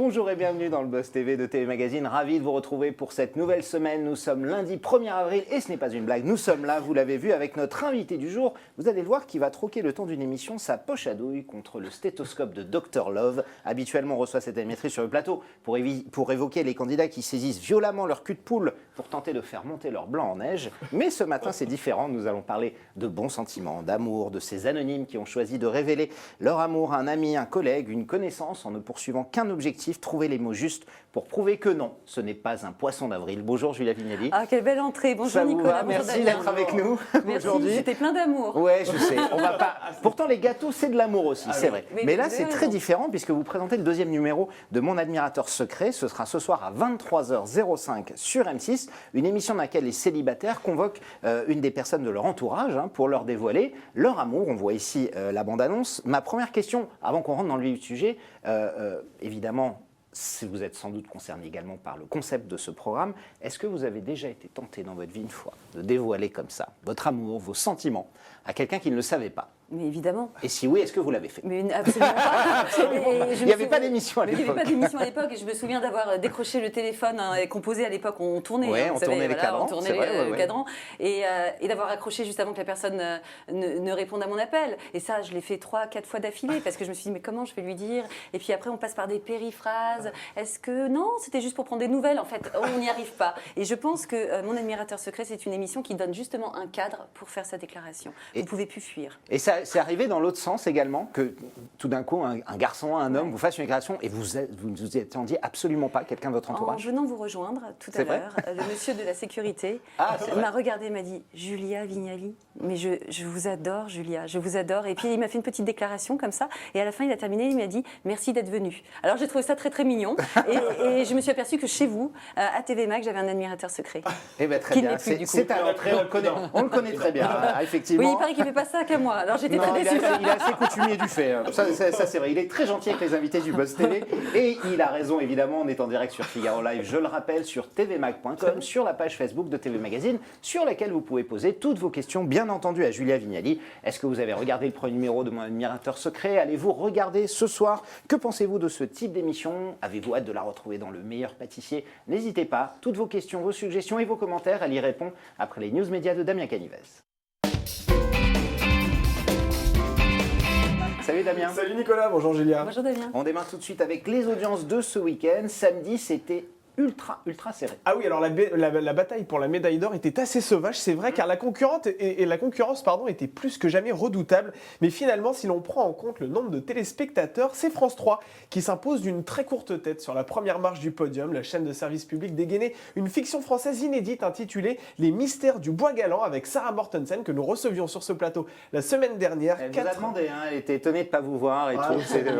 Bonjour et bienvenue dans le Buzz TV de TV Magazine. Ravi de vous retrouver pour cette nouvelle semaine. Nous sommes lundi 1er avril et ce n'est pas une blague. Nous sommes là, vous l'avez vu, avec notre invité du jour. Vous allez le voir qui va troquer le temps d'une émission sa poche à douille contre le stéthoscope de Dr Love. Habituellement, on reçoit cette émettrice sur le plateau pour évoquer les candidats qui saisissent violemment leur cul de poule pour tenter de faire monter leur blanc en neige. Mais ce matin, c'est différent. Nous allons parler de bons sentiments, d'amour, de ces anonymes qui ont choisi de révéler leur amour à un ami, un collègue, une connaissance en ne poursuivant qu'un objectif, trouver les mots justes pour prouver que non, ce n'est pas un poisson d'avril. Bonjour Julia Vignali. Ah, quelle belle entrée. Bonjour Ça Nicolas. vous va? Merci d'être avec nous aujourd'hui. C'était plein d'amour. Ouais, je sais. On va pas. Pourtant, les gâteaux, c'est de l'amour aussi, c'est vrai. Mais là, c'est très différent puisque vous présentez le deuxième numéro de Mon admirateur secret. Ce sera ce soir à 23h05 sur M6, une émission dans laquelle les célibataires convoquent une des personnes de leur entourage pour leur dévoiler leur amour. On voit ici la bande-annonce. Ma première question, avant qu'on rentre dans le vif du sujet, évidemment, si vous êtes sans doute concerné également par le concept de ce programme, est-ce que vous avez déjà été tenté dans votre vie une fois de dévoiler comme ça votre amour, vos sentiments à quelqu'un qui ne le savait pas? Mais évidemment. Et si oui, est-ce que vous l'avez fait? Mais absolument pas. Il n'y avait pas d'émission à l'époque. Il n'y avait pas d'émission à l'époque et je me souviens d'avoir décroché le téléphone et composé à l'époque, on tournait. Ouais, on tournait les cadrans. On tournait les cadrans et d'avoir accroché juste avant que la personne ne réponde à mon appel. Et ça, je l'ai fait 3-4 fois d'affilée parce que je me suis dit, mais comment je vais lui dire? Et puis après, on passe par des périphrases. Est-ce que non, c'était juste pour prendre des nouvelles? En fait, on n'y arrive pas. Et je pense que Mon admirateur secret, c'est une émission qui donne justement un cadre pour faire sa déclaration. Vous ne pouvez plus fuir. Et ça, c'est arrivé dans l'autre sens également, que tout d'un coup, un garçon, un homme vous fasse une déclaration et vous ne vous y attendiez absolument pas, quelqu'un de votre entourage? En venant vous rejoindre tout à l'heure, le monsieur de la sécurité m'a regardé et m'a dit « Julia Vignali, mais je vous adore Julia, je vous adore ». Et puis il m'a fait une petite déclaration comme ça et à la fin il a terminé, il m'a dit « Merci d'être venu ». Alors j'ai trouvé ça très très mignon et je me suis aperçue que chez vous, à TV Mag, j'avais un admirateur secret. Eh bien très bien, c'est à l'entrée, on le connaît très bien, effectivement. Oui, il paraît qu'il ne fait pas ça qu'à moi, alors j'étais très déçue. Il est assez coutumier du fait, ça c'est vrai. Il est très gentil avec les invités du Buzz TV et il a raison évidemment, on est en direct sur Figaro Live, je le rappelle, sur tvmag.com, sur la page Facebook de TV Magazine, sur laquelle vous pouvez poser toutes vos questions, bien entendu à Julia Vignali. Est-ce que vous avez regardé le premier numéro de Mon admirateur secret? Allez-vous regarder ce soir? Que pensez-vous de ce type d'émission? Avez-vous hâte de la retrouver dans Le Meilleur Pâtissier? N'hésitez pas, toutes vos questions, vos suggestions et vos commentaires, elle y répond après les news médias de Damien Canives. Salut Damien. Salut Nicolas, bonjour Julia. Bonjour Damien. On démarre tout de suite avec les audiences de ce week-end. Samedi, c'était ultra serré. Ah oui, alors la bataille pour la médaille d'or était assez sauvage, c'est vrai, car la concurrence était plus que jamais redoutable. Mais finalement, si l'on prend en compte le nombre de téléspectateurs, c'est France 3 qui s'impose d'une très courte tête sur la première marche du podium. La chaîne de service public dégainait une fiction française inédite intitulée Les Mystères du Bois Galant avec Sarah Mortensen que nous recevions sur ce plateau la semaine dernière. Elle vous a demandé, elle était étonnée de ne pas vous voir et tout.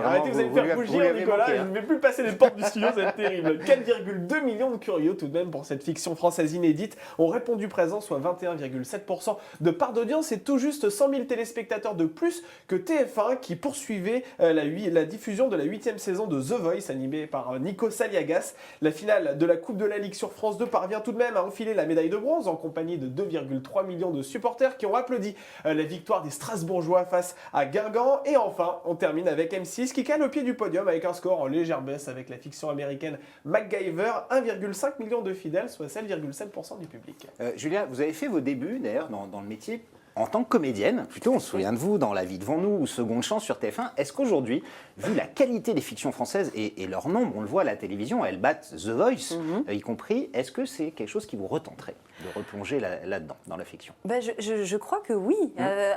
Arrêtez, vous allez me faire rougir Nicolas, je ne vais plus passer les portes du studio, c'est terrible. 4,2 millions de curieux tout de même pour cette fiction française inédite ont répondu présent, soit 21,7% de part d'audience et tout juste 100 000 téléspectateurs de plus que TF1 qui poursuivait la diffusion de la 8e saison de The Voice animée par Nico Saliagas. La finale de la Coupe de la Ligue sur France 2 parvient tout de même à enfiler la médaille de bronze en compagnie de 2,3 millions de supporters qui ont applaudi la victoire des Strasbourgeois face à Guingamp. Et enfin, on termine avec M6 qui cale au pied du podium avec un score en légère baisse avec la fiction américaine MacGyver, 1,5 million de fidèles, soit 7,7% du public. Julia, vous avez fait vos débuts d'ailleurs dans le métier en tant que comédienne, plutôt on se souvient de vous dans La vie devant nous ou Seconde chance sur TF1. Est-ce qu'aujourd'hui, vu la qualité des fictions françaises et leur nombre, on le voit à la télévision, elles battent The Voice, y compris, est-ce que c'est quelque chose qui vous retenterait de replonger là-dedans, dans la fiction? Je crois que oui.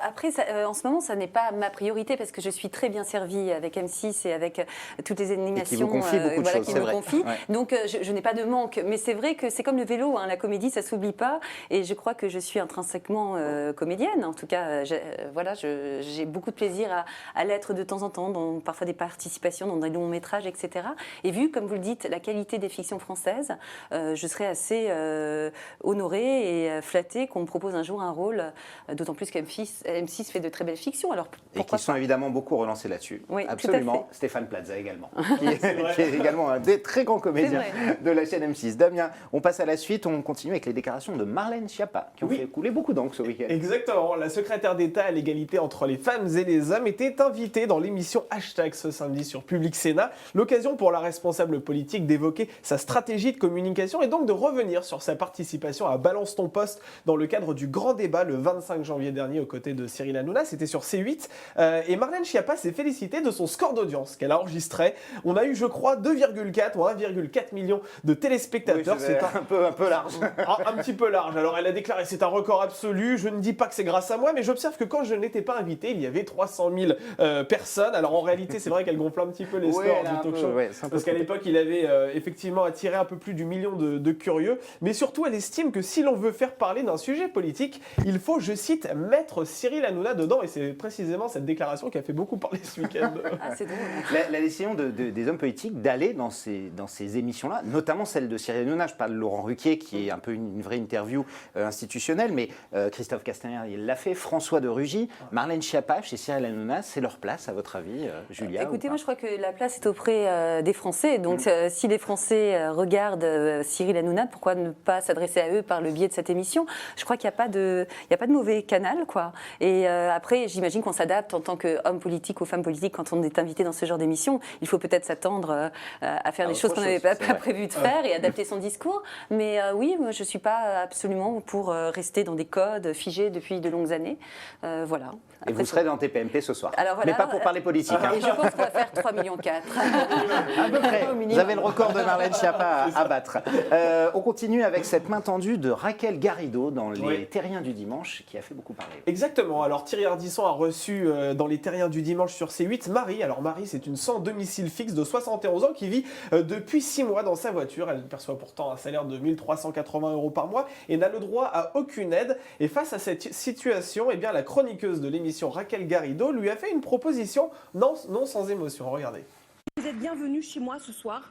Après, en ce moment, ça n'est pas ma priorité parce que je suis très bien servie avec M6 et avec toutes les animations qui vous confient beaucoup de choses, qui me confient. Ouais. Donc, je n'ai pas de manque. Mais c'est vrai que c'est comme le vélo, la comédie, ça ne s'oublie pas. Et je crois que je suis intrinsèquement comédienne. En tout cas, j'ai beaucoup de plaisir à l'être de temps en temps, dans parfois des participations dans des longs métrages, etc. Et vu, comme vous le dites, la qualité des fictions françaises, je serais assez honorée et flattée qu'on me propose un jour un rôle, d'autant plus qu'M6 fait de très belles fictions. Alors, et qui sont évidemment beaucoup relancées là-dessus. Oui, absolument. Stéphane Plaza également, qui est également un des très grands comédiens de la chaîne M6. Damien, on passe à la suite, on continue avec les déclarations de Marlène Schiappa, qui ont fait couler beaucoup d'encre ce week-end. Exactement. Exactement, la secrétaire d'État à l'égalité entre les femmes et les hommes était invitée dans l'émission Hashtag ce samedi sur Public Sénat. L'occasion pour la responsable politique d'évoquer sa stratégie de communication et donc de revenir sur sa participation à Balance ton poste dans le cadre du grand débat le 25 janvier dernier aux côtés de Cyril Hanouna. C'était sur C8 et Marlène Schiappa s'est félicitée de son score d'audience qu'elle a enregistré. On a eu, je crois, 2,4 ou 1,4 million de téléspectateurs. Oui, c'est un peu large. Un petit peu large. Alors elle a déclaré c'est un record absolu. Je ne dis pas que c'est grâce à moi, mais j'observe que quand je n'étais pas invité, il y avait 300 000 personnes. Alors en réalité, c'est vrai qu'elle gonfle un petit peu les scores du talk show. Parce qu'à l'époque, il avait effectivement attiré un peu plus du million de curieux. Mais surtout, elle estime que si l'on veut faire parler d'un sujet politique, il faut, je cite, mettre Cyril Hanouna dedans. Et c'est précisément cette déclaration qui a fait beaucoup parler ce week-end. Ah, c'est drôle. La décision des hommes politiques d'aller dans ces émissions-là, notamment celle de Cyril Hanouna, je parle de Laurent Ruquier, qui est un peu une vraie interview institutionnelle, mais Christophe Castaner, il l'a fait, François de Rugy, Marlène Schiappa chez Cyril Hanouna, c'est leur place à votre avis, Julia? Écoutez, moi je crois que la place est auprès des Français, donc si les Français regardent Cyril Hanouna, pourquoi ne pas s'adresser à eux par le biais de cette émission? Je crois qu'il n'y a pas de mauvais canal, quoi. Et après, j'imagine qu'on s'adapte en tant qu'homme politique ou femme politique quand on est invité dans ce genre d'émission. Il faut peut-être s'attendre à faire des choses qu'on n'avait pas prévu de faire et adapter son discours. Mais oui, moi, je ne suis pas absolument pour rester dans des codes figés depuis de longues années. Voilà. Et vous serez dans TPMP ce soir. Alors, voilà, mais pas pour parler politique. Hein. Et je pense qu'on va faire 3,4 millions. À peu près. Vous avez le record de Marlène Schiappa à battre. On continue avec cette main tendue de Raquel Garrido dans les Terriens du dimanche qui a fait beaucoup parler. Exactement. Alors Thierry Ardisson a reçu dans les Terriens du dimanche sur C8 Marie. Alors Marie, c'est une sans domicile fixe de 71 ans qui vit depuis 6 mois dans sa voiture. Elle perçoit pourtant un salaire de 1 380 € par mois et n'a le droit à aucune aide. Et face à cette situation, eh bien, la chroniqueuse de l'émission Raquel Garrido lui a fait une proposition non sans émotion. Regardez. Vous êtes bienvenue chez moi ce soir.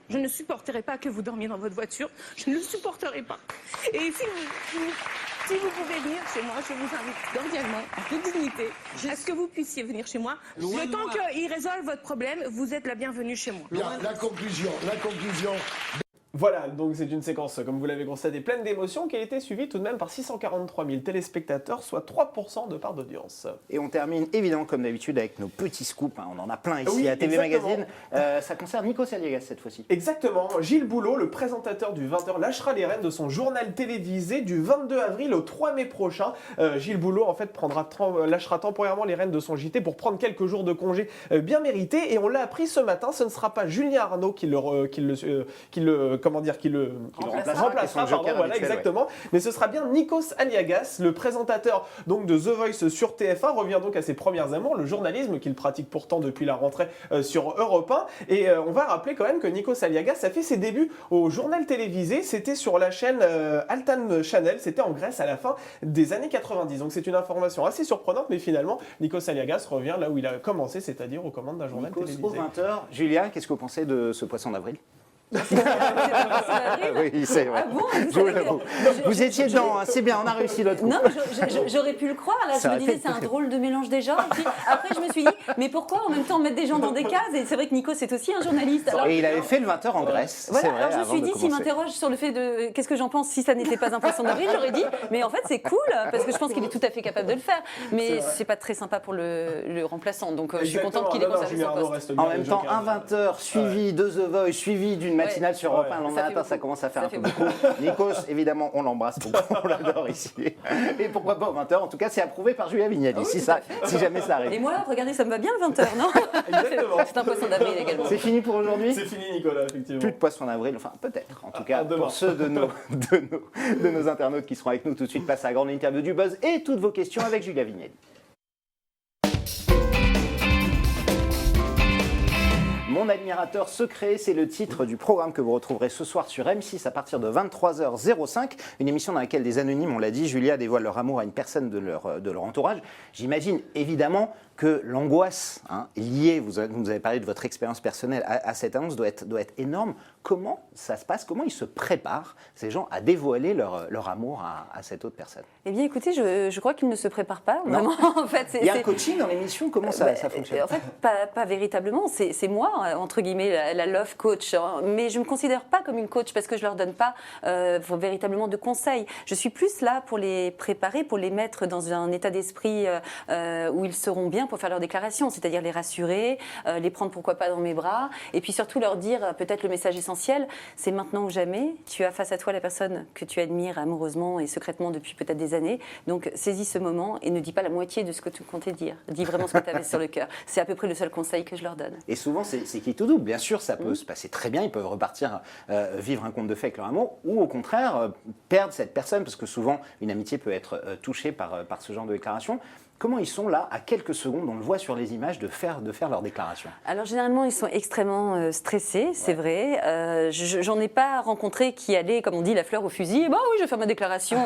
Je ne supporterai pas que vous dormiez dans votre voiture. Je ne le supporterai pas. Et si vous pouvez venir chez moi, je vous invite cordialement, en toute dignité, à ce que vous puissiez venir chez moi. Le temps qu'il résolve votre problème, vous êtes la bienvenue chez moi. Bien, la conclusion. Voilà, donc c'est une séquence, comme vous l'avez constaté, pleine d'émotions qui a été suivie tout de même par 643 000 téléspectateurs, soit 3% de part d'audience. Et on termine évidemment comme d'habitude avec nos petits scoops, hein. On en a plein ici à TV Magazine. Ça concerne Nikos Aliagas cette fois-ci. Exactement, Gilles Boulot, le présentateur du 20h, lâchera les rênes de son journal télévisé du 22 avril au 3 mai prochain. Gilles Boulot en fait lâchera temporairement les rênes de son JT pour prendre quelques jours de congé bien mérités. Et on l'a appris ce matin, ce ne sera pas Julien Arnaud qui le remplacera, voilà, exactement. Mais ce sera bien Nikos Aliagas, le présentateur donc de The Voice sur TF1, revient donc à ses premières amours, le journalisme qu'il pratique pourtant depuis la rentrée sur Europe 1. Et on va rappeler quand même que Nikos Aliagas a fait ses débuts au journal télévisé, c'était sur la chaîne Altan Channel, c'était en Grèce à la fin des années 90. Donc c'est une information assez surprenante, mais finalement Nikos Aliagas revient là où il a commencé, c'est-à-dire aux commandes d'un journal télévisé. Au 20h, Julia, qu'est-ce que vous pensez de ce poisson d'avril? Oui, c'est vrai. Ah bon, vous étiez dedans, hein, c'est bien, on a réussi l'autre coup. Non, j'aurais pu le croire. Là, je me disais, c'est un drôle de mélange des genres. Et puis, après, je me suis dit, mais pourquoi en même temps mettre des gens dans des cases? Et c'est vrai que Nico, c'est aussi un journaliste. Alors, et il avait fait le 20h en Grèce. Voilà, c'est vrai, alors je me suis dit, s'il m'interroge sur le fait de qu'est-ce que j'en pense si ça n'était pas un poisson d'avril, j'aurais dit, mais en fait, c'est cool, parce que je pense qu'il est tout à fait capable de le faire. Mais c'est pas très sympa pour le remplaçant. Donc, je suis contente qu'il ait conservé son poste. En même temps, un 20h suivi de The Voice, suivi d'une matinale sur Europe 1. Ça commence à faire un peu beaucoup. Nikos, évidemment, on l'embrasse beaucoup, on l'adore ici. Et pourquoi pas au 20h? En tout cas, c'est approuvé par Julia Vignali, si jamais ça arrive. Et moi, regardez, ça me va bien le 20h, non? C'est un poisson d'avril également. C'est fini pour aujourd'hui? C'est fini, Nicolas, effectivement. Plus de poisson d'avril, enfin peut-être. En tout cas, pour ceux de nos internautes qui seront avec nous tout de suite, passe à la grande interview du Buzz et toutes vos questions avec Julia Vignali. Mon admirateur secret, c'est le titre du programme que vous retrouverez ce soir sur M6 à partir de 23h05. Une émission dans laquelle des anonymes, on l'a dit, Julia dévoile leur amour à une personne de leur entourage. J'imagine évidemment que l'angoisse liée, vous avez parlé de votre expérience personnelle à cette annonce, doit être énorme. Comment ça se passe? Comment ils se préparent, ces gens, à dévoiler leur amour à cette autre personne? Eh bien, écoutez, je crois qu'ils ne se préparent pas, vraiment. En fait, il y a un coaching dans l'émission? Comment ça fonctionne? En fait, pas véritablement. C'est moi, entre guillemets, la love coach. Mais je ne me considère pas comme une coach parce que je ne leur donne pas véritablement de conseils. Je suis plus là pour les préparer, pour les mettre dans un état d'esprit où ils seront bien pour faire leur déclaration, c'est-à-dire les rassurer, les prendre pourquoi pas dans mes bras, et puis surtout leur dire peut-être le message essentiel, c'est maintenant ou jamais. Tu as face à toi la personne que tu admires amoureusement et secrètement depuis peut-être des années, donc saisis ce moment et ne dis pas la moitié de ce que tu comptais dire. Dis vraiment ce que tu avais sur le cœur. C'est à peu près le seul conseil que je leur donne. Et souvent, c'est qui tout double. Bien sûr, ça peut se passer très bien. Ils peuvent repartir vivre un conte de fées avec leur amour, ou au contraire, perdre cette personne, parce que souvent, une amitié peut être touchée par ce genre de déclaration. Comment ils sont là, à quelques secondes, on le voit sur les images, de faire leur déclaration? Alors généralement, ils sont extrêmement stressés, c'est vrai. J'en ai pas rencontré qui allaient, comme on dit, la fleur au fusil. Bah oui, je vais faire ma déclaration,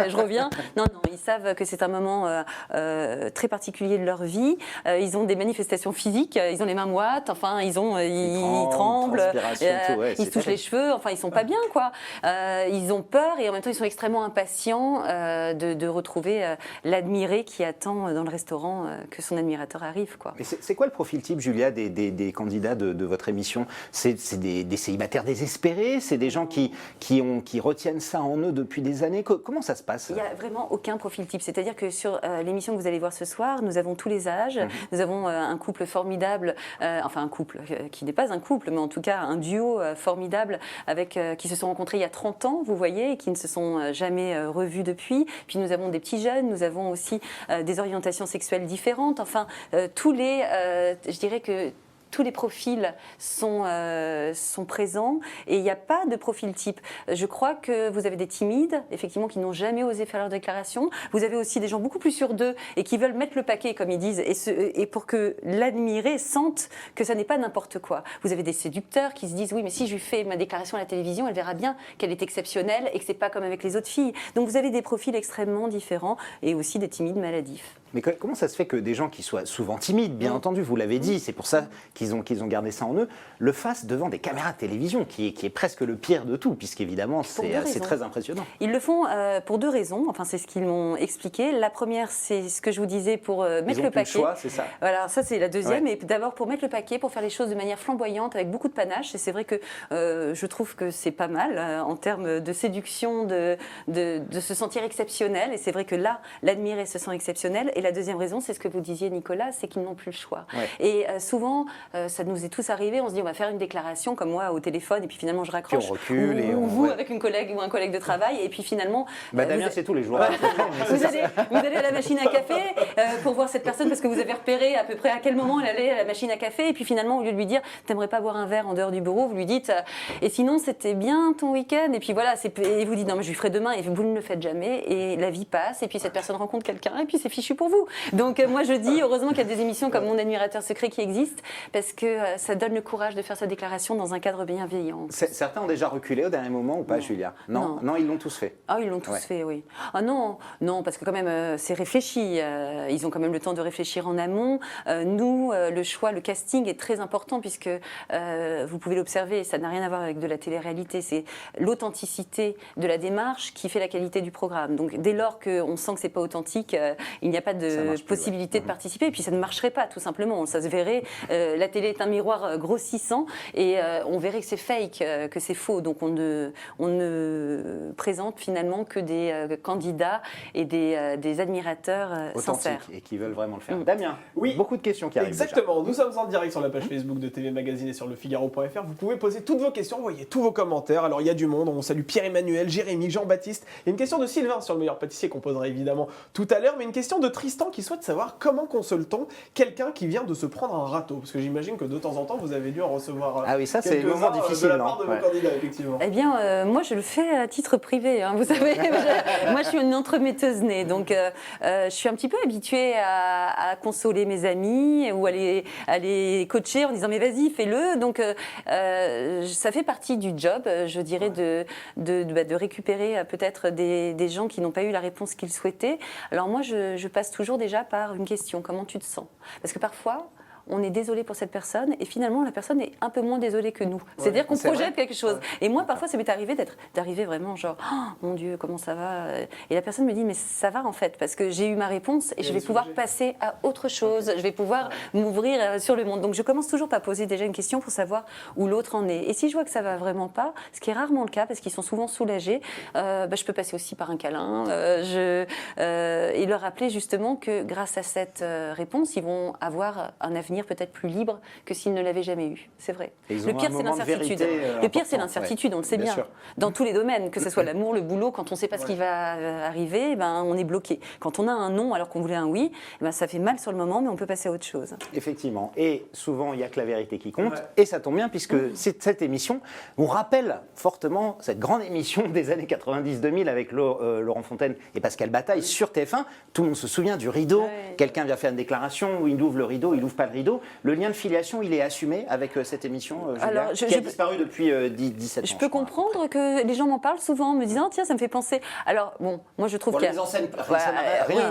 je reviens. Non, ils savent que c'est un moment très particulier de leur vie. Ils ont des manifestations physiques, ils ont les mains moites, enfin, ils tremblent, ils se touchent les cheveux, enfin, ils sont pas bien, quoi. Ils ont peur et en même temps, ils sont extrêmement impatients de retrouver l'admiré qui attend dans le restaurant que son admirateur arrive, quoi. Mais c'est quoi le profil type, Julia, des candidats de votre émission? C'est des célibataires désespérés? C'est des gens qui retiennent ça en eux depuis des années? Comment ça se passe? Il n'y a vraiment aucun profil type. C'est-à-dire que sur l'émission que vous allez voir ce soir, nous avons tous les âges. Nous avons un couple formidable, enfin un couple qui n'est pas un couple, mais en tout cas un duo formidable qui se sont rencontrés il y a 30 ans, vous voyez, et qui ne se sont jamais revus depuis. Puis nous avons des petits jeunes, nous avons aussi des orientations sexuelles différentes. Enfin, je dirais que tous les profils sont présents et il n'y a pas de profil type. Je crois que vous avez des timides, effectivement, qui n'ont jamais osé faire leur déclaration. Vous avez aussi des gens beaucoup plus sûrs d'eux et qui veulent mettre le paquet, comme ils disent, et pour que l'admiré sente que ça n'est pas n'importe quoi. Vous avez des séducteurs qui se disent, oui, mais si je lui fais ma déclaration à la télévision, elle verra bien qu'elle est exceptionnelle et que c'est pas comme avec les autres filles. Donc vous avez des profils extrêmement différents et aussi des timides maladifs. Mais comment ça se fait que des gens qui soient souvent timides, bien entendu, vous l'avez dit, c'est pour ça qu'ils ont gardé ça en eux, le fassent devant des caméras de télévision, qui est presque le pire de tout, puisqu'évidemment, c'est très impressionnant. Ils le font pour deux raisons, enfin c'est ce qu'ils m'ont expliqué. La première, c'est ce que je vous disais, pour mettre le paquet. Ils ont plus le choix, c'est ça. Voilà, ça c'est la deuxième, et d'abord pour mettre le paquet, pour faire les choses de manière flamboyante, avec beaucoup de panache, et c'est vrai que je trouve que c'est pas mal en termes de séduction, de se sentir exceptionnel, et c'est vrai que là, l'admiré se sent exceptionnel, et la deuxième raison, c'est ce que vous disiez, Nicolas, c'est qu'ils n'ont plus le choix. Ouais. Et souvent, ça nous est tous arrivé, on se dit on va faire une déclaration comme moi au téléphone, et puis finalement je raccroche. Puis on recule ou vous avec une collègue ou un collègue de travail, et puis finalement... Damien, c'est tous les jours. vous allez à la machine à café pour voir cette personne parce que vous avez repéré à peu près à quel moment elle allait à la machine à café, et puis finalement, au lieu de lui dire t'aimerais pas boire un verre en dehors du bureau, vous lui dites et sinon c'était bien ton week-end, et puis voilà, et vous dites non mais je lui ferai demain, et vous ne le faites jamais, et la vie passe, et puis cette personne rencontre quelqu'un, et puis c'est fichu pour vous. Donc moi je dis heureusement qu'il y a des émissions comme Mon admirateur secret qui existent, parce que ça donne le courage de faire sa déclaration dans un cadre bienveillant. Certains ont déjà reculé au dernier moment ou pas, Julia? Non, ils l'ont tous fait. Ah, ils l'ont tous fait, oui. Ah non, parce que quand même c'est réfléchi. Ils ont quand même le temps de réfléchir en amont. Nous, le choix, le casting est très important, puisque vous pouvez l'observer, ça n'a rien à voir avec de la télé-réalité, c'est l'authenticité de la démarche qui fait la qualité du programme. Donc dès lors qu'on sent que c'est pas authentique, il n'y a pas de possibilité de participer, et puis ça ne marcherait pas, tout simplement. Ça se verrait. La télé est un miroir grossissant, et on verrait que c'est fake, que c'est faux. Donc on ne présente finalement que des candidats et des admirateurs sincères. Et qui veulent vraiment le faire. Damien, oui, beaucoup de questions qui arrivent. Exactement, déjà. Nous sommes en direct sur la page Facebook de TV Magazine et sur lefigaro.fr. Vous pouvez poser toutes vos questions, envoyer tous vos commentaires. Alors il y a du monde, on salue Pierre-Emmanuel, Jérémy, Jean-Baptiste. Il y a une question de Sylvain sur le meilleur pâtissier qu'on posera évidemment tout à l'heure, mais une question de Tristan qui souhaite savoir comment console-t-on quelqu'un qui vient de se prendre un râteau, parce que j'imagine que de temps en temps vous avez dû en recevoir ah oui, ça c'est le moment difficile, de la part de vos candidats, effectivement. Eh bien, moi je le fais à titre privé, hein, vous savez. Moi je suis une entremetteuse née, donc je suis un petit peu habituée à consoler mes amis ou à les coacher en disant mais vas-y, fais-le. Donc ça fait partie du job, je dirais, de récupérer peut-être des gens qui n'ont pas eu la réponse qu'ils souhaitaient. Alors moi je passe toujours déjà par une question, comment tu te sens? Parce que parfois on est désolé pour cette personne et finalement la personne est un peu moins désolée que nous. C'est-à-dire qu'on projette quelque chose. Et moi, parfois, ça m'est arrivé d'arriver vraiment genre, oh, mon Dieu, comment ça va? Et la personne me dit, mais ça va en fait, parce que j'ai eu ma réponse et je vais pouvoir passer à autre chose. Je vais pouvoir m'ouvrir sur le monde. Donc je commence toujours par poser déjà une question pour savoir où l'autre en est. Et si je vois que ça va vraiment pas, ce qui est rarement le cas, parce qu'ils sont souvent soulagés, je peux passer aussi par un câlin et leur rappeler justement que grâce à cette réponse, ils vont avoir un avenir peut-être plus libre que s'ils ne l'avaient jamais eu. C'est vrai. Le pire, c'est l'incertitude. Le pire, c'est l'incertitude, on le sait bien. Sûr. Dans tous les domaines, que ce soit l'amour, le boulot, quand on ne sait pas ce qui va arriver, on est bloqué. Quand on a un non alors qu'on voulait un oui, ça fait mal sur le moment, mais on peut passer à autre chose. Effectivement. Et souvent, il n'y a que la vérité qui compte. Et ça tombe bien, puisque cette émission vous rappelle fortement cette grande émission des années 90-2000 avec Laurent Fontaine et Pascal Bataille sur TF1. Tout le monde se souvient du rideau. Quelqu'un vient faire une déclaration où il ouvre le rideau, il n'ouvre pas le rideau. Le lien de filiation, il est assumé avec cette émission, Julia, qui a disparu depuis 17 ans. Je peux comprendre que les gens m'en parlent souvent, en me disant tiens, ça me fait penser. Alors, bon, moi je trouve qu'il y a. Les enseignes,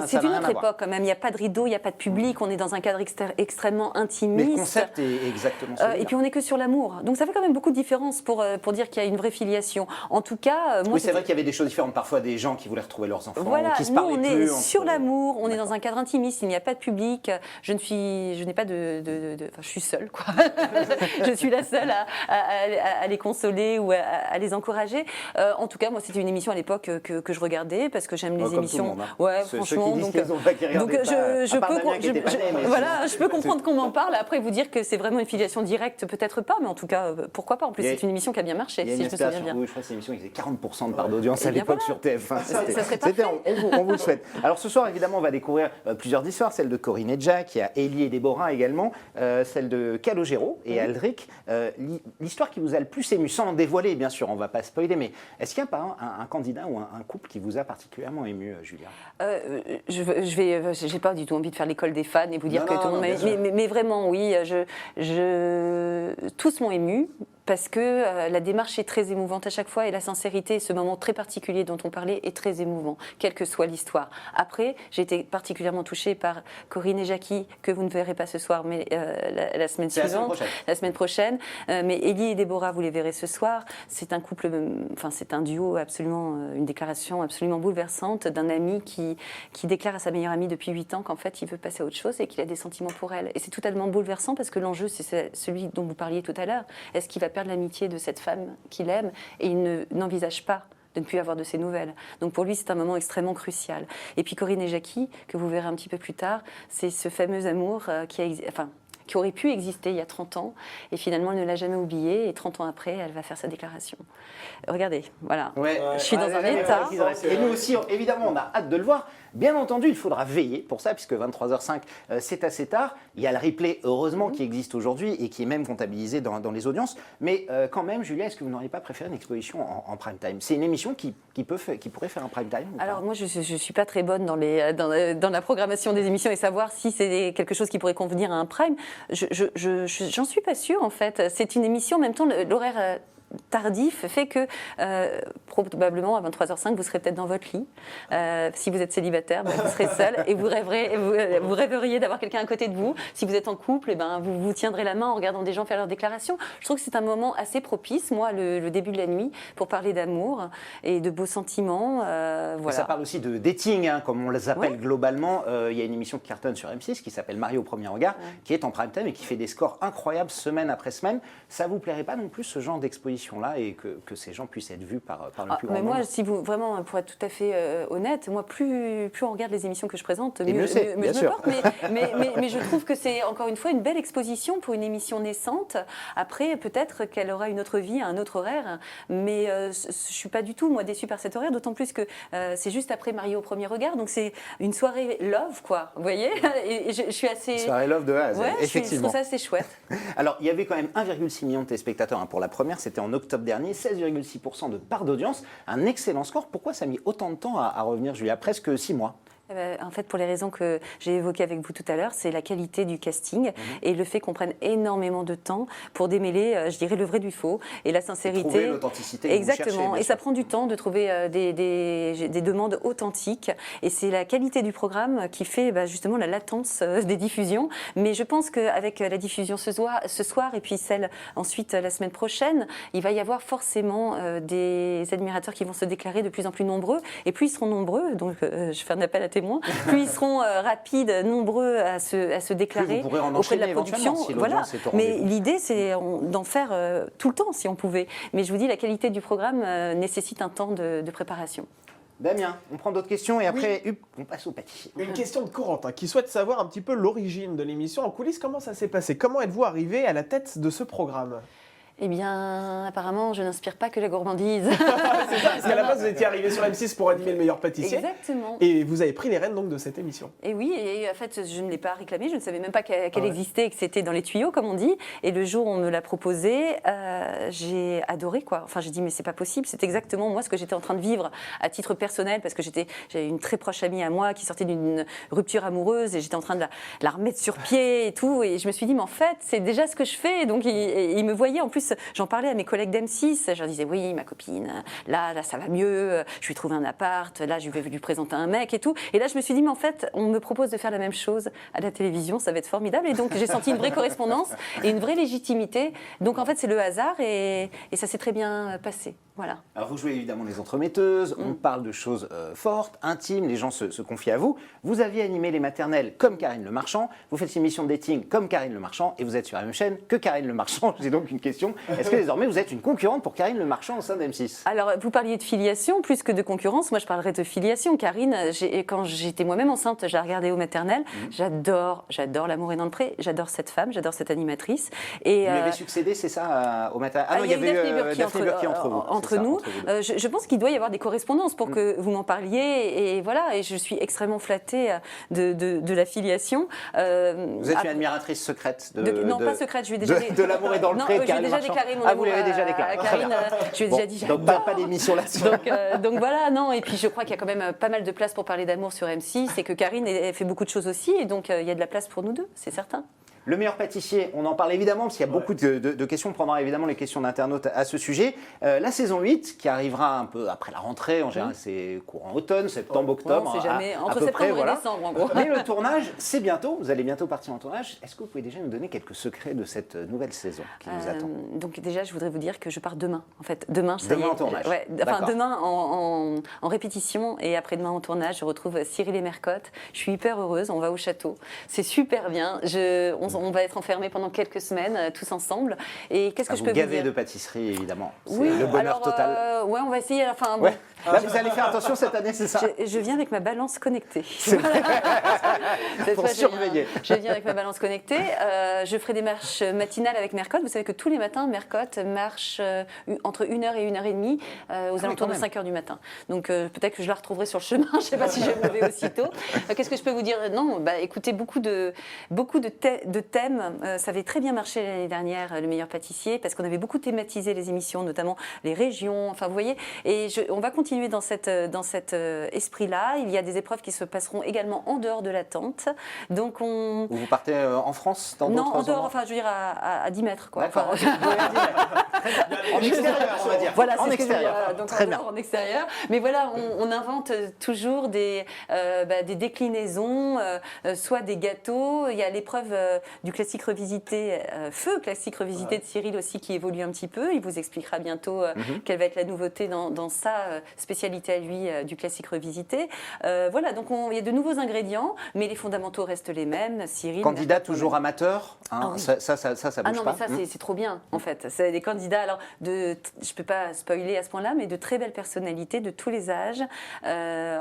c'est une autre époque quand même. Il n'y a pas de rideau, il n'y a pas de public, on est dans un cadre extrêmement intimiste. Mais le concept est exactement celui-là. Et puis on n'est que sur l'amour. Donc ça fait quand même beaucoup de différence pour dire qu'il y a une vraie filiation. En tout cas, moi. Oui, c'est vrai qu'il y avait des choses différentes. Parfois, des gens qui voulaient retrouver leurs enfants, qui se nous, parlaient on plus. est sur l'amour, on est dans un cadre intimiste, il n'y a pas de public. Je n'ai pas je suis seule, quoi. Je suis la seule à les consoler ou à les encourager. En tout cas, moi, c'était une émission à l'époque que je regardais parce que j'aime les émissions. Ouais, franchement. Donc, je peux comprendre qu'on m'en parle. Après, vous dire que c'est vraiment une filiation directe, peut-être pas, mais en tout cas, pourquoi pas. En plus, c'est une émission qui a bien marché, si je me souviens bien. Oui, je crois que c'est une émission qui faisait 40% de part d'audience à l'époque sur TF1. C'était on vous le souhaite. Alors ce soir, évidemment, on va découvrir plusieurs histoires, celle de Corinne et Jack, il y a Élie et Déborah également, celle de Calogero et Aldric. L'histoire qui vous a le plus ému, sans dévoiler, bien sûr, on ne va pas spoiler, mais est-ce qu'il y a par exemple un candidat ou un couple qui vous a particulièrement ému, Julia? J'ai pas du tout envie de faire l'école des fans et vous dire que tout le monde. Mais vraiment, oui, tous m'ont ému. Parce que la démarche est très émouvante à chaque fois et la sincérité, ce moment très particulier dont on parlait, est très émouvant, quelle que soit l'histoire. Après, j'ai été particulièrement touchée par Corinne et Jackie, que vous ne verrez pas ce soir, mais la semaine suivante, la semaine prochaine. Mais Élie et Déborah, vous les verrez ce soir. C'est un couple, c'est un duo absolument, une déclaration absolument bouleversante d'un ami qui déclare à sa meilleure amie depuis 8 ans qu'en fait, il veut passer à autre chose et qu'il a des sentiments pour elle. Et c'est totalement bouleversant parce que l'enjeu, c'est celui dont vous parliez tout à l'heure. Est-ce qu'il va perdre l'amitié de cette femme qu'il aime et il n'envisage pas de ne plus avoir de ses nouvelles. Donc pour lui, c'est un moment extrêmement crucial. Et puis Corinne et Jackie, que vous verrez un petit peu plus tard, c'est ce fameux amour qui aurait pu exister il y a 30 ans, et finalement, elle ne l'a jamais oublié, et 30 ans après, elle va faire sa déclaration. Regardez, voilà, je suis dans un état... Et nous aussi, évidemment, on a hâte de le voir. Bien entendu, il faudra veiller pour ça, puisque 23h05, c'est assez tard. Il y a le replay, heureusement, qui existe aujourd'hui, et qui est même comptabilisé dans les audiences. Mais quand même, Julia, est-ce que vous n'auriez pas préféré une exposition en prime time? C'est une émission qui pourrait faire un prime time? Alors moi, je ne suis pas très bonne dans la programmation des émissions et savoir si c'est quelque chose qui pourrait convenir à un prime. J'en suis pas sûre, en fait. C'est une émission, en même temps, l'horaire tardif fait que probablement à 23h05 vous serez peut-être dans votre lit. Si vous êtes célibataire, vous serez seul et vous rêveriez d'avoir quelqu'un à côté de vous. Si vous êtes en couple, vous vous tiendrez la main en regardant des gens faire leurs déclarations. Je trouve que c'est un moment assez propice, moi, le début de la nuit, pour parler d'amour et de beaux sentiments. Voilà. Ça parle aussi de dating, comme on les appelle globalement. Il y a une émission qui cartonne sur M6 qui s'appelle Marie au premier regard, qui est en prime time et qui fait des scores incroyables semaine après semaine. Ça vous plairait pas non plus ce genre d'exposition là et que ces gens puissent être vus par le plus grand nombre? Moi, vraiment, pour être tout à fait honnête, moi, plus on regarde les émissions que je présente, mieux je me porte. Mais je trouve que c'est, encore une fois, une belle exposition pour une émission naissante. Après, peut-être qu'elle aura une autre vie, un autre horaire. Mais je ne suis pas du tout, moi, déçue par cet horaire, d'autant plus que c'est juste après Marie au premier regard. Donc, c'est une soirée love, quoi. Vous voyez? Et je suis assez... Soirée love de A à Z, effectivement. Je trouve ça assez chouette. Alors, il y avait quand même 1,6 million de téléspectateurs pour la première. C'était en octobre dernier, 16,6% de part d'audience, un excellent score. Pourquoi ça a mis autant de temps à revenir, Julia? Presque 6 mois. En fait, pour les raisons que j'ai évoquées avec vous tout à l'heure, c'est la qualité du casting et le fait qu'on prenne énormément de temps pour démêler, je dirais, le vrai du faux et la sincérité. Trouver l'authenticité que Exactement. vous cherchez, et ça prend du temps de trouver des demandes authentiques. Et c'est la qualité du programme qui fait justement la latence des diffusions. Mais je pense qu'avec la diffusion ce soir et puis celle ensuite la semaine prochaine, il va y avoir forcément des admirateurs qui vont se déclarer de plus en plus nombreux. Et plus ils seront nombreux, donc je fais un appel à témoins, plus ils seront rapides, nombreux à se déclarer auprès de la production. Si voilà. Mais l'idée, c'est d'en faire tout le temps, si on pouvait. Mais je vous dis, la qualité du programme nécessite un temps de préparation. Damien, on prend d'autres questions et après, on passe au pâtissier. Une question de Corentin qui souhaite savoir un petit peu l'origine de l'émission en coulisses. Comment ça s'est passé? Comment êtes-vous arrivé à la tête de ce programme? Eh bien, apparemment, je n'inspire pas que la gourmandise. C'est ça, parce qu'à la base, vous étiez arrivé sur M6 pour animer Le Meilleur Pâtissier. Exactement. Et vous avez pris les rênes donc de cette émission. Et oui, et en fait, je ne l'ai pas réclamée, je ne savais même pas qu'elle existait et que c'était dans les tuyaux, comme on dit. Et le jour où on me l'a proposé, j'ai adoré, quoi. Enfin, j'ai dit, mais c'est pas possible, c'est exactement moi ce que j'étais en train de vivre à titre personnel, parce que j'avais une très proche amie à moi qui sortait d'une rupture amoureuse et j'étais en train de la remettre sur pied et tout. Et je me suis dit, mais en fait, c'est déjà ce que je fais. Et donc, il me voyait, en plus, j'en parlais à mes collègues d'M6, je leur disais, oui, ma copine, là, ça va mieux, je lui ai trouvé un appart, là, je vais lui présenter un mec et tout. Et là, je me suis dit, mais en fait, on me propose de faire la même chose à la télévision, ça va être formidable. Et donc, j'ai senti une vraie correspondance et une vraie légitimité. Donc, en fait, c'est le hasard et ça s'est très bien passé. Voilà. Alors, vous jouez évidemment les entremetteuses, on parle de choses fortes, intimes, les gens se confient à vous. Vous aviez animé les maternelles comme Karine Le Marchand, vous faites une émission de dating comme Karine Le Marchand et vous êtes sur la même chaîne que Karine Le Marchand. J'ai donc une question. Est-ce que désormais vous êtes une concurrente pour Karine Le Marchand au sein d'M6 ? Alors, vous parliez de filiation plus que de concurrence. Moi, je parlerais de filiation. Karine, quand j'étais moi-même enceinte, je la regardais au maternel. J'adore L'amour est dans le pré. J'adore cette femme, j'adore cette animatrice. Et, vous lui avez succédé, c'est ça, au maternel? Ah non, il y avait eu Daphné Burki entre vous. Je pense qu'il doit y avoir des correspondances pour que vous m'en parliez. Et voilà, et je suis extrêmement flattée de la filiation. Vous êtes une admiratrice secrète non, pas secrète, je lui ai déjà de L'amour est dans le pré de Karine Le Marchand. Ah, vous l'avez déjà déclaré. Karine, je lui ai déjà dit. Donc pas d'émission là-dessus. Donc voilà, non. Et puis je crois qu'il y a quand même pas mal de place pour parler d'amour sur M6 et que Karine fait beaucoup de choses aussi. Et donc il y a de la place pour nous deux, c'est certain. Le meilleur pâtissier, on en parle évidemment parce qu'il y a beaucoup de questions. On prendra évidemment les questions d'internautes à ce sujet. La saison 8 qui arrivera un peu après la rentrée, en général c'est courant automne, septembre, octobre. On ne sait jamais, entre septembre septembre et décembre en gros. Mais le tournage, c'est bientôt, vous allez bientôt partir en tournage. Est-ce que vous pouvez déjà nous donner quelques secrets de cette nouvelle saison qui nous attend? Donc déjà, je voudrais vous dire que je pars demain. En fait, demain en tournage. Ouais, demain en répétition et après-demain en tournage, je retrouve Cyril et Mercotte. Je suis hyper heureuse, on va au château. C'est super bien. On va être enfermés pendant quelques semaines, tous ensemble. Et qu'est-ce que je peux vous dire? Gaver de pâtisserie, évidemment. C'est oui, le bonheur total. Ouais, on va essayer à la fin. Ouais. Là, vous allez faire attention cette année, c'est ça? Je viens avec ma balance connectée. Pour surveiller. Je viens avec ma balance connectée. Je ferai des marches matinales avec Mercotte. Vous savez que tous les matins, Mercotte marche entre 1h et 1h30 aux alentours de 5h du matin. Donc peut-être que je la retrouverai sur le chemin. Je ne sais pas si je vais me lever aussitôt. Qu'est-ce que je peux vous dire? Non, écoutez, beaucoup de thèmes. Ça avait très bien marché l'année dernière, Le Meilleur Pâtissier, parce qu'on avait beaucoup thématisé les émissions, notamment les régions. Enfin, vous voyez. Et on va continuer dans cet esprit-là. Il y a des épreuves qui se passeront également en dehors de la tente. Donc vous partez en France, dans d'autres endroits? Non, en dehors, enfin, je veux dire à 10 mètres, quoi. D'accord. En extérieur, on va dire. Voilà, en extérieur. Donc très bien. En extérieur. Mais voilà, on invente toujours des déclinaisons, soit des gâteaux. Il y a l'épreuve du classique revisité, Feu classique revisité de Cyril aussi, qui évolue un petit peu. Il vous expliquera bientôt quelle va être la nouveauté dans sa spécialité à lui du classique revisité. Voilà, donc il y a de nouveaux ingrédients, mais les fondamentaux restent les mêmes. Cyril, candidat toujours amateur, hein, oui. ça bouge pas. Non, pas. mais ça c'est trop bien en fait. C'est des candidats, alors je peux pas spoiler à ce point-là, mais de très belles personnalités de tous les âges,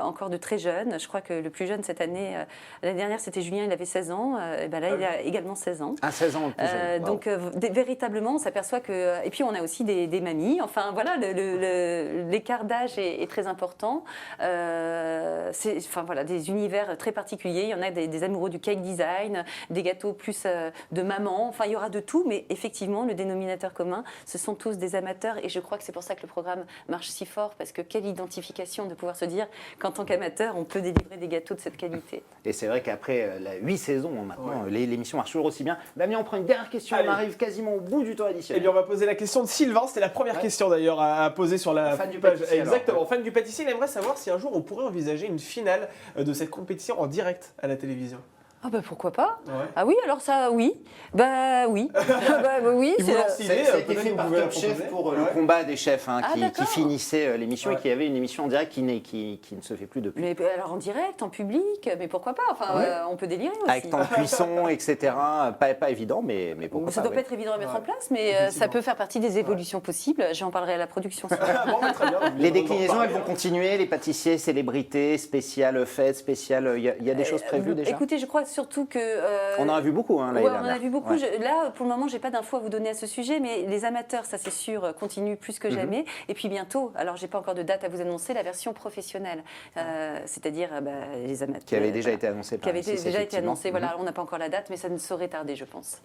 encore de très jeunes. Je crois que le plus jeune cette année, l'année dernière c'était Julien, il avait 16 ans. Et ben là il a également seulement 16 ans. À 16 ans, le plus jeune. Wow. Donc véritablement, on s'appelle que... Et puis on a aussi des mamies. Enfin voilà, l'écart d'âge est très important. Voilà, des univers très particuliers. Il y en a des amoureux du cake design, des gâteaux plus de maman. Enfin, il y aura de tout, mais effectivement, le dénominateur commun, ce sont tous des amateurs. Et je crois que c'est pour ça que le programme marche si fort, parce que quelle identification de pouvoir se dire qu'en tant qu'amateur, on peut délivrer des gâteaux de cette qualité. Et c'est vrai qu'après 8 saisons maintenant, l'émission marche toujours aussi bien. Damien, on prend une dernière question. Allez. On arrive quasiment au bout du temps additionnel. Eh bien, on va poser la question de Sylvain. C'était la première question d'ailleurs à poser sur la fan du page. pâtissier. Exactement, Alors. fan du pâtissier. Il aimerait savoir si un jour on pourrait envisager une finale de cette compétition en direct à la télévision. Ah bah pourquoi pas. Ouais. Ah oui, alors ça, oui. Bah oui. Oui, Il vous lance Ça l'idée, a été peut-être fait vous par pouvez la Top Chef proposer. pour le Ouais. combat des chefs qui d'accord. finissait l'émission Ouais. et qui avait une émission en direct qui ne se fait plus depuis. Mais alors en direct, en public, mais pourquoi pas. Enfin, Ouais. on peut délirer aussi. Avec temps de cuisson, etc. Pas évident, mais pourquoi Ça pas. doit ouais. pas être évident à mettre Ouais. en place, mais Effectivement. ça peut faire partie des évolutions possibles. J'en parlerai à la production. Bon, bah, très bien. Les déclinaisons, elles vont continuer. Les pâtissiers, célébrités, spéciales fêtes, spéciales. Il y a des choses prévues déjà. Écoutez, je crois surtout que... On en a vu beaucoup l'année Ouais, on en dernière. a vu beaucoup. Ouais. Là, pour le moment, j'ai pas d'infos à vous donner à ce sujet, mais les amateurs, ça c'est sûr, continuent plus que jamais. Et puis bientôt, alors j'ai pas encore de date à vous annoncer, la version professionnelle, c'est-à-dire les amateurs. Qui avait déjà été annoncé par Qui avait M6, déjà été effectivement. annoncé. Voilà, on n'a pas encore la date, mais ça ne saurait tarder, je pense.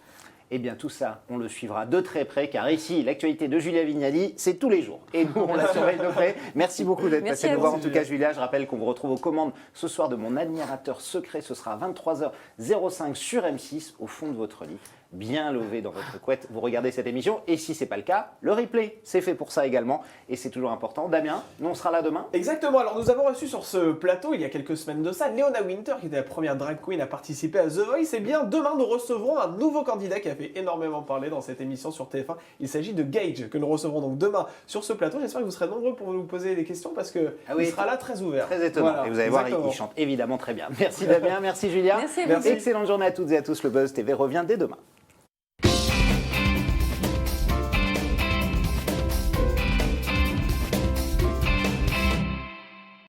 Eh bien, tout ça, on le suivra de très près, car ici, l'actualité de Julia Vignali, c'est tous les jours. Et nous, on la surveille de près. Merci beaucoup d'être Merci passé à nous vous. voir. En tout cas, Julia, je rappelle qu'on vous retrouve aux commandes ce soir de Mon admirateur secret. Ce sera à 23h05 sur M6, au fond de votre lit, bien levé dans votre couette. Vous regardez cette émission. Et si ce n'est pas le cas, le replay, c'est fait pour ça également. Et c'est toujours important. Damien, nous, on sera là demain. Exactement, alors nous avons reçu sur ce plateau il y a quelques semaines de ça Leona Winter qui était la première drag queen à participer à The Voice. Et bien demain nous recevrons un nouveau candidat qui a fait énormément parler dans cette émission sur TF1. Il s'agit de Gage que nous recevrons donc demain sur ce plateau. J'espère que vous serez nombreux pour nous poser des questions parce que il sera là très ouvert. Très étonnant. Voilà, et vous allez voir, exactement. il chante évidemment très bien. Merci Damien, merci Julia. Merci à vous. Merci. Excellente journée à toutes et à tous. Le Buzz TV revient dès demain.